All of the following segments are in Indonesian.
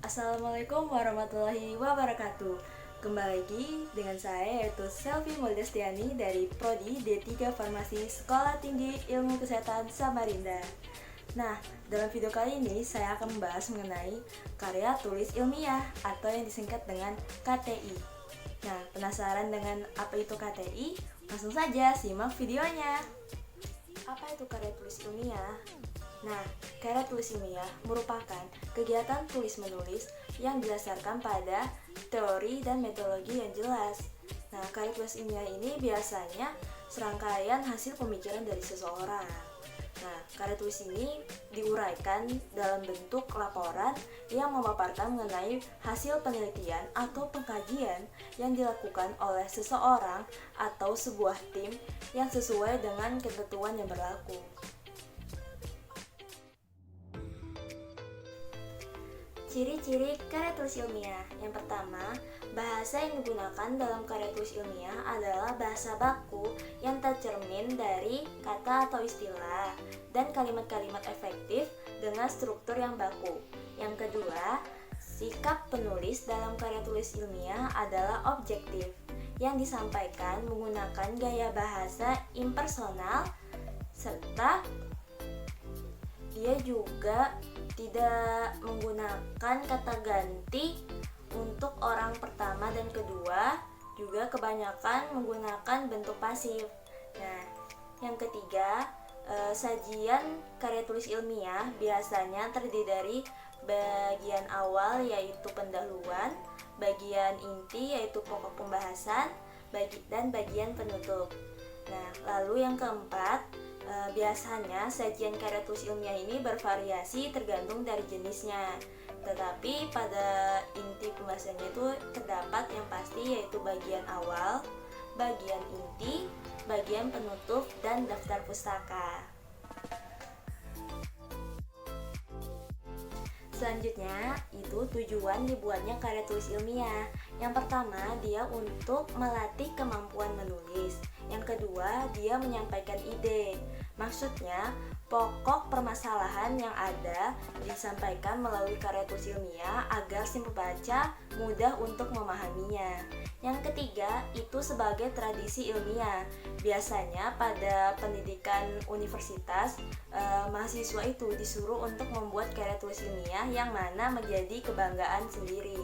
Assalamualaikum warahmatullahi wabarakatuh. Kembali lagi dengan saya yaitu Selvi Moldestiani dari Prodi D3 Farmasi Sekolah Tinggi Ilmu Kesehatan Samarinda. Nah, dalam video kali ini saya akan membahas mengenai karya tulis ilmiah atau yang disingkat dengan KTI. Nah, penasaran dengan apa itu KTI? Langsung saja simak videonya. Apa itu karya tulis ilmiah? Nah, karya tulis ilmiah merupakan kegiatan tulis-menulis yang didasarkan pada teori dan metodologi yang jelas. Nah, karya tulis ilmiah ini biasanya serangkaian hasil pemikiran dari seseorang. Nah, karya tulis ini diuraikan dalam bentuk laporan yang memaparkan mengenai hasil penelitian atau pengkajian yang dilakukan oleh seseorang atau sebuah tim yang sesuai dengan ketentuan yang berlaku. Ciri-ciri karya tulis ilmiah. Yang pertama, bahasa yang digunakan dalam karya tulis ilmiah adalah bahasa baku yang tercermin dari kata atau istilah dan kalimat-kalimat efektif dengan struktur yang baku. Yang kedua, sikap penulis dalam karya tulis ilmiah adalah objektif yang disampaikan menggunakan gaya bahasa impersonal serta dia juga tidak menggunakan kata ganti untuk orang pertama dan kedua, juga kebanyakan menggunakan bentuk pasif. Nah, yang ketiga, sajian karya tulis ilmiah biasanya terdiri dari bagian awal yaitu pendahuluan, bagian inti yaitu pokok pembahasan, dan bagian penutup. Nah, lalu yang keempat, biasanya sajian karya tulis ilmiah ini bervariasi tergantung dari jenisnya. Tetapi pada inti pembahasannya itu terdapat yang pasti yaitu bagian awal, bagian inti, bagian penutup, dan daftar pustaka. Selanjutnya, itu tujuan dibuatnya karya tulis ilmiah. Yang pertama, dia untuk melatih kemampuan menulis. Yang kedua, dia menyampaikan ide. Maksudnya, pokok permasalahan yang ada disampaikan melalui karya tulis ilmiah agar si pembaca mudah untuk memahaminya. Yang ketiga, itu sebagai tradisi ilmiah. Biasanya pada pendidikan universitas, mahasiswa itu disuruh untuk membuat karya tulis ilmiah yang mana menjadi kebanggaan sendiri.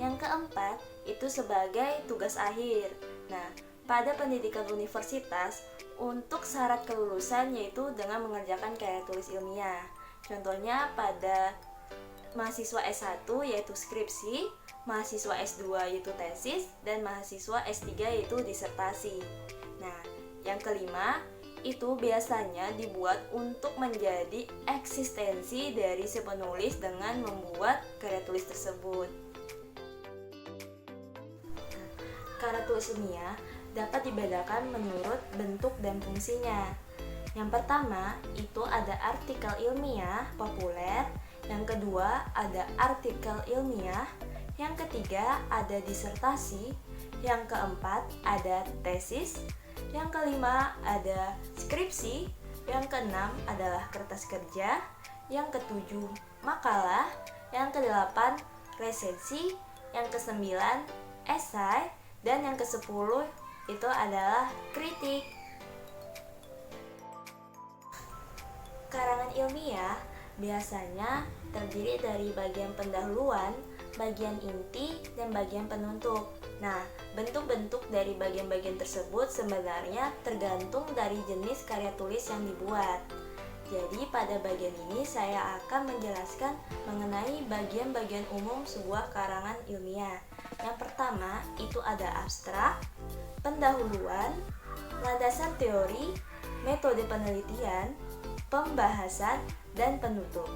Yang keempat, itu sebagai tugas akhir. Nah, pada pendidikan universitas, untuk syarat kelulusan yaitu dengan mengerjakan karya tulis ilmiah. Contohnya pada mahasiswa S1 yaitu skripsi, mahasiswa S2 yaitu tesis, dan mahasiswa S3 yaitu disertasi. Nah, yang kelima, itu biasanya dibuat untuk menjadi eksistensi dari si penulis dengan membuat karya tulis tersebut. Karya tulis ilmiah dapat dibedakan menurut bentuk dan fungsinya. Yang pertama, itu ada artikel ilmiah populer. Yang kedua, ada artikel ilmiah. Yang ketiga, ada disertasi. Yang keempat, ada tesis. Yang kelima, ada skripsi. Yang keenam adalah kertas kerja. Yang ketujuh, makalah. Yang kedelapan, resensi. Yang kesembilan, esai. Dan yang kesepuluh itu adalah kritik. Karangan ilmiah biasanya terdiri dari bagian pendahuluan, bagian inti, dan bagian penutup. Nah, bentuk-bentuk dari bagian-bagian tersebut sebenarnya tergantung dari jenis karya tulis yang dibuat. Jadi pada bagian ini saya akan menjelaskan mengenai bagian-bagian umum sebuah karangan ilmiah. Yang pertama, itu ada abstrak, pendahuluan, landasan teori, metode penelitian, pembahasan, dan penutup.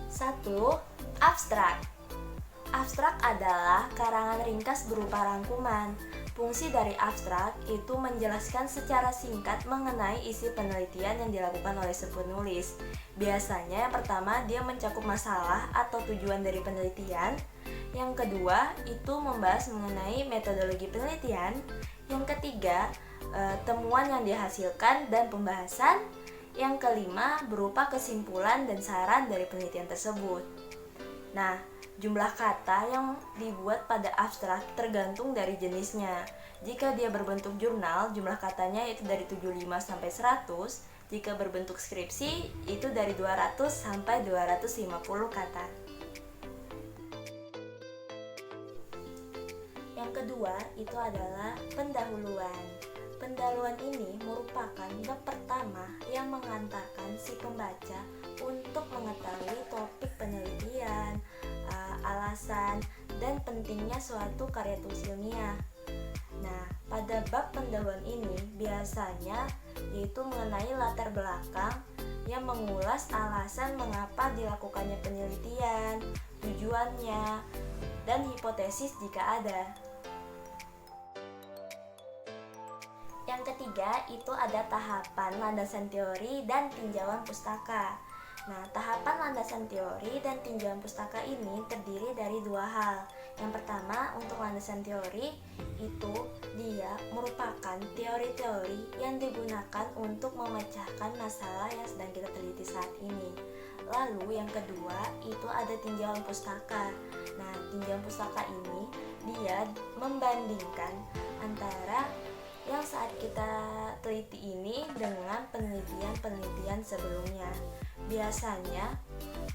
1. Abstrak. Abstrak adalah karangan ringkas berupa rangkuman. Fungsi dari abstrak itu menjelaskan secara singkat mengenai isi penelitian yang dilakukan oleh si penulis. Biasanya yang pertama, dia mencakup masalah atau tujuan dari penelitian. Yang kedua, itu membahas mengenai metodologi penelitian. Yang ketiga, temuan yang dihasilkan dan pembahasan. Yang kelima berupa kesimpulan dan saran dari penelitian tersebut. Nah, jumlah kata yang dibuat pada abstrak tergantung dari jenisnya. Jika dia berbentuk jurnal, jumlah katanya itu dari 75 sampai 100. Jika berbentuk skripsi, itu dari 200 sampai 250 kata. Yang kedua, itu adalah pendahuluan. Pendahuluan ini merupakan bab pertama yang mengantarkan si pembaca untuk mengetahui topik penelitian, alasan, dan pentingnya suatu karya tulis ilmiah. Nah, pada bab pendahuluan ini biasanya yaitu mengenai latar belakang yang mengulas alasan mengapa dilakukannya penelitian, tujuannya, dan hipotesis jika ada. Yang ketiga itu ada tahapan landasan teori dan tinjauan pustaka. Nah, tahapan landasan teori dan tinjauan pustaka ini terdiri dari dua hal. Yang pertama, untuk landasan teori itu dia merupakan teori-teori yang digunakan untuk memecahkan masalah yang sedang kita teliti saat ini. Lalu yang kedua itu ada tinjauan pustaka. Nah, tinjauan pustaka ini dia membandingkan antara yang saat kita teliti ini dengan penelitian-penelitian sebelumnya. Biasanya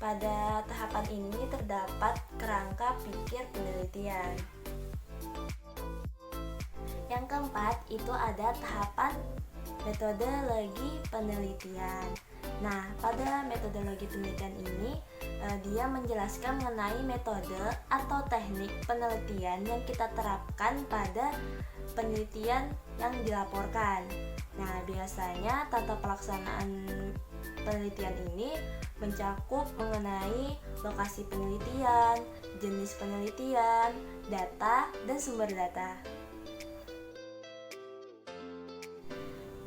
pada tahapan ini terdapat kerangka pikir penelitian. Yang keempat itu ada tahapan metodologi penelitian. Nah, pada metodologi penelitian ini dia menjelaskan mengenai metode atau teknik penelitian yang kita terapkan pada penelitian yang dilaporkan. Nah, biasanya tata pelaksanaan penelitian ini mencakup mengenai lokasi penelitian, jenis penelitian, data, dan sumber data.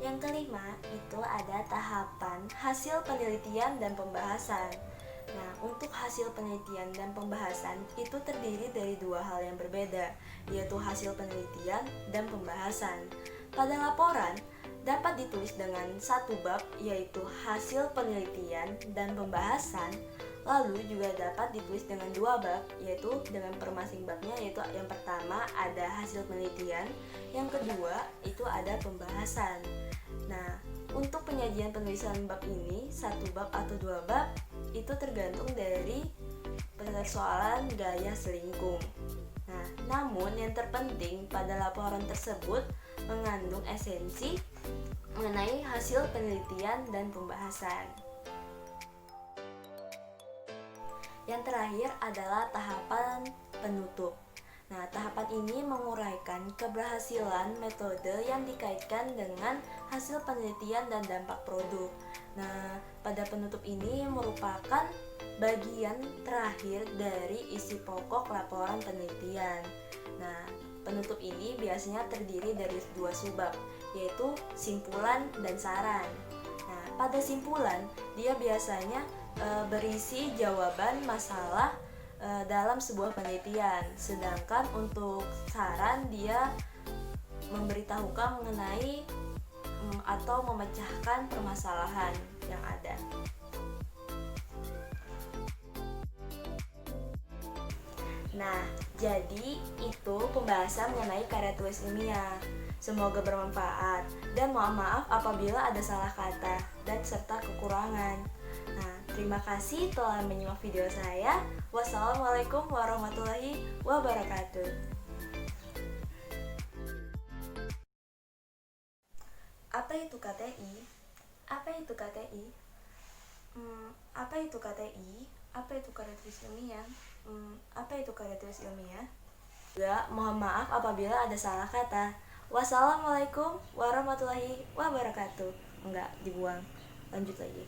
Yang kelima itu ada tahapan hasil penelitian dan pembahasan. Nah, untuk hasil penelitian dan pembahasan itu terdiri dari dua hal yang berbeda, yaitu hasil penelitian dan pembahasan. Pada laporan dapat ditulis dengan satu bab, yaitu hasil penelitian dan pembahasan. Lalu juga dapat ditulis dengan dua bab, yaitu dengan per masing babnya, yaitu yang pertama ada hasil penelitian, yang kedua itu ada pembahasan. Nah, untuk penyajian penulisan bab ini, satu bab atau dua bab, itu tergantung dari persoalan gaya selingkuh. Nah, namun yang terpenting pada laporan tersebut mengandung esensi mengenai hasil penelitian dan pembahasan. Yang terakhir adalah tahapan penutup. Nah, tahapan ini menguraikan keberhasilan metode yang dikaitkan dengan hasil penelitian dan dampak produk. Nah, pada penutup ini merupakan bagian terakhir dari isi pokok laporan penelitian. Nah, penutup ini biasanya terdiri dari dua subbab, yaitu simpulan dan saran. Nah, pada simpulan dia biasanya berisi jawaban masalah dalam sebuah penelitian, sedangkan untuk saran dia memberitahukan mengenai atau memecahkan permasalahan yang ada. Nah, jadi itu pembahasan mengenai karya tulis ilmiah. Semoga bermanfaat dan mohon maaf apabila ada salah kata dan serta kekurangan. Nah, terima kasih telah menyimak video saya. Wassalamualaikum warahmatullahi wabarakatuh. Apa itu KTI? Apa itu KTI? Apa itu KTI? Apa itu karya tulis ilmiah? Apa itu karya tulis ilmiah? Juga mohon maaf apabila ada salah kata. Wassalamualaikum warahmatullahi wabarakatuh. Enggak, dibuang. Lanjut lagi.